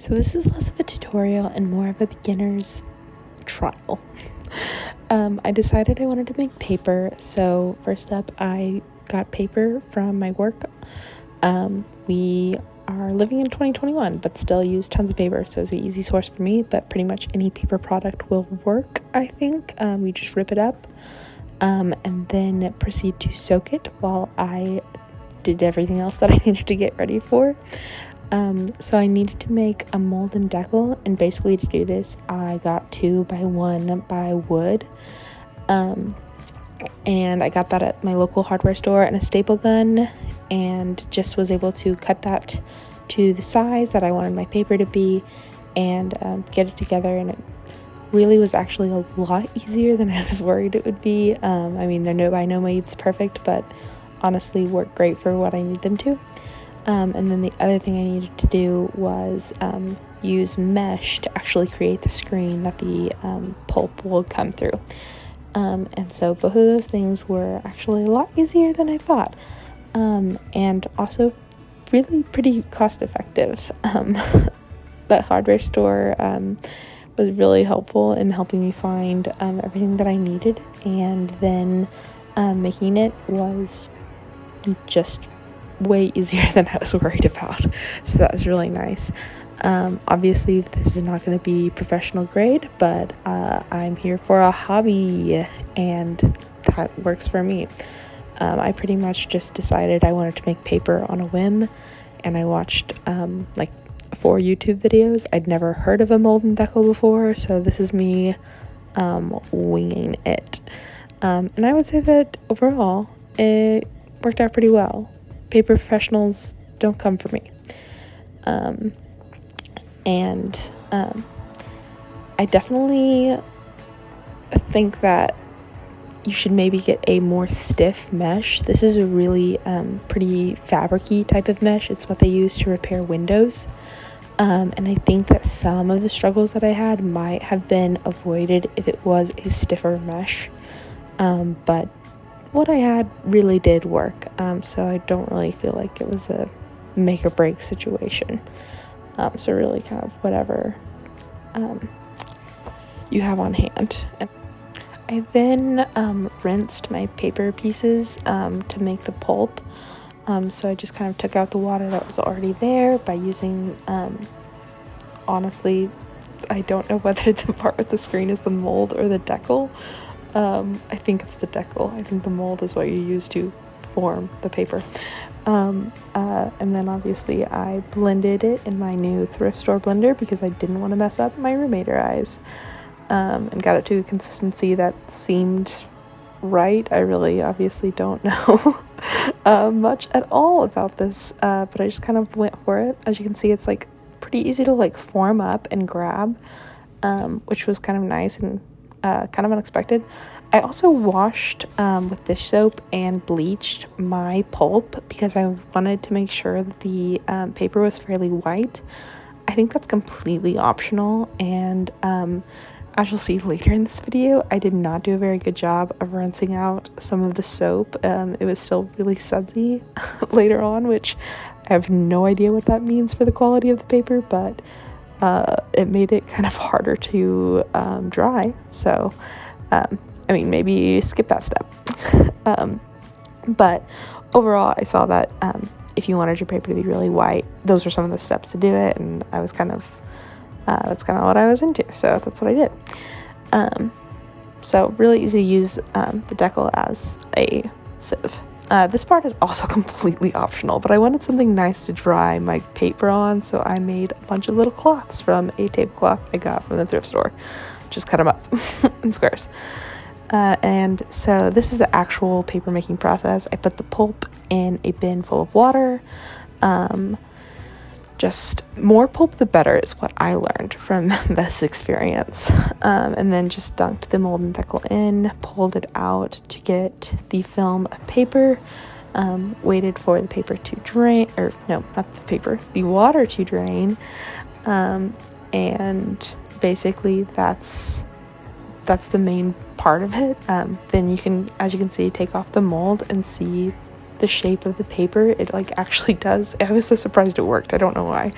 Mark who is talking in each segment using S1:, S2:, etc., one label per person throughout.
S1: So this is less of a tutorial and more of a beginner's trial. I decided I wanted to make paper, so first up I got paper from my work. We are living in 2021 but still use tons of paper, so it's an easy source for me, but pretty much any paper product will work, I think. We just rip it up and then proceed to soak it while I did everything else that I needed to get ready for. So I needed to make a mold and decal, and basically to do this I got 2x1 by wood, and I got that at my local hardware store, and a staple gun, and just was able to cut that to the size that I wanted my paper to be, and get it together, and it really was actually a lot easier than I was worried it would be. I mean, they're by no means perfect, but honestly work great for what I need them to. And then the other thing I needed to do was use mesh to actually create the screen that the pulp will come through. And so both of those things were actually a lot easier than I thought, and also really pretty cost effective. The hardware store was really helpful in helping me find everything that I needed, and then making it was just way easier than I was worried about, so that was really nice. Obviously this is not going to be professional grade, but I'm here for a hobby, and that works for me. I pretty much just decided I wanted to make paper on a whim, and I watched like 4 YouTube videos. I'd never heard of a mold and decal before, so this is me winging it, and I would say that overall it worked out pretty well. Paper professionals don't come for me. I definitely think that you should maybe get a more stiff mesh. This is a really pretty fabric-y type of mesh. It's what they use to repair windows. And I think that some of the struggles that I had might have been avoided if it was a stiffer mesh. But what I had really did work, so I don't really feel like it was a make or break situation. So really kind of whatever you have on hand. And I then rinsed my paper pieces to make the pulp. So I just kind of took out the water that was already there by using, honestly, I don't know whether the part with the screen is the mold or the decal. I think it's the decal. I think the mold is what you use to form the paper. And then obviously I blended it in my new thrift store blender because I didn't want to mess up my roommate eyes, and got it to a consistency that seemed right. I really obviously don't know much at all about this, but I just kind of went for it. As you can see, it's like pretty easy to like form up and grab, which was kind of nice and kind of unexpected. I also washed with dish soap and bleached my pulp because I wanted to make sure that the paper was fairly white. I think that's completely optional, and as you'll see later in this video, I did not do a very good job of rinsing out some of the soap. It was still really sudsy later on, which I have no idea what that means for the quality of the paper, but it made it kind of harder to dry. So I mean, maybe skip that step. But overall I saw that if you wanted your paper to be really white, those were some of the steps to do it, and I was kind of that's kind of what I was into, so that's what I did. So really easy to use the decal as a sieve. This part is also completely optional, but I wanted something nice to dry my paper on, so I made a bunch of little cloths from a tablecloth I got from the thrift store. Just cut them up in squares. And so this is the actual paper making process. I put the pulp in a bin full of water. Just more pulp the better is what I learned from this experience. And then just dunked the mold and decal in, pulled it out to get the film of paper, waited for the paper to drain, or no, not the paper, the water to drain. And basically that's the main part of it. Then you can, as you can see, take off the mold and see the shape of the paper. It like actually does. I was so surprised it worked. I don't know why.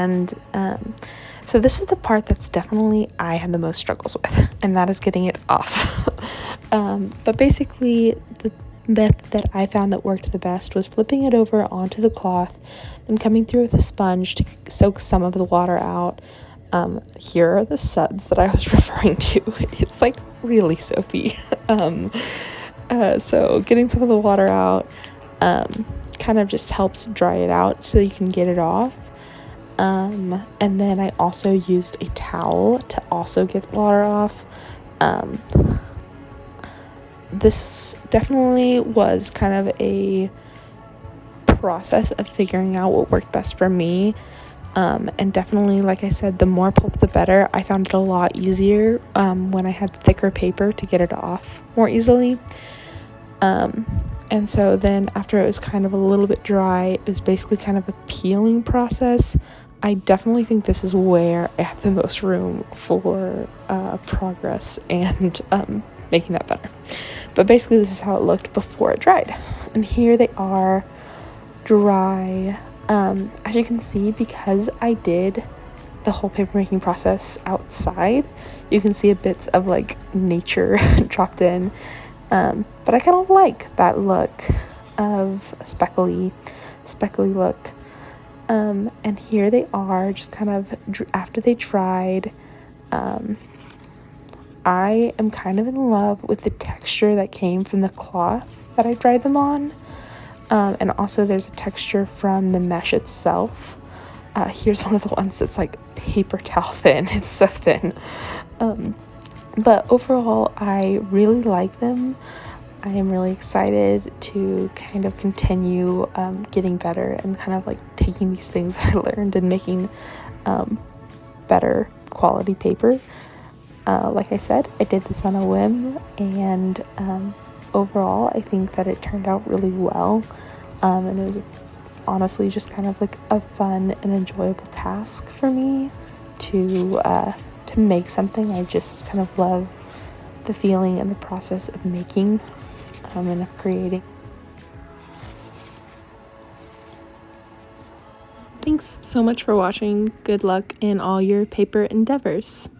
S1: And so this is the part that's definitely I had the most struggles with, and that is getting it off. But basically the method that I found that worked the best was flipping it over onto the cloth, then coming through with a sponge to soak some of the water out. Here are the suds that I was referring to. It's like really soapy. So getting some of the water out kind of just helps dry it out so you can get it off. And then I also used a towel to also get water off. This definitely was kind of a process of figuring out what worked best for me. And definitely, like I said, the more pulp the better. I found it a lot easier when I had thicker paper to get it off more easily. And so then after it was kind of a little bit dry, it was basically kind of a peeling process. I definitely think this is where I have the most room for progress and making that better. But basically this is how it looked before it dried. And here they are dry. As you can see, because I did the whole paper making process outside, you can see a bits of like nature dropped in. But I kind of like that look of speckly look. And here they are, just kind of after they dried. I am kind of in love with the texture that came from the cloth that I dried them on. And also there's a texture from the mesh itself. Here's one of the ones that's like paper towel thin. It's so thin. But overall, I really like them. I am really excited to kind of continue getting better and kind of like taking these things that I learned and making better quality paper. Like I said, I did this on a whim, and overall I think that it turned out really well, and it was honestly just kind of like a fun and enjoyable task for me to make something. I just kind of love the feeling and the process of making and of creating. Thanks so much for watching. Good luck in all your paper endeavors.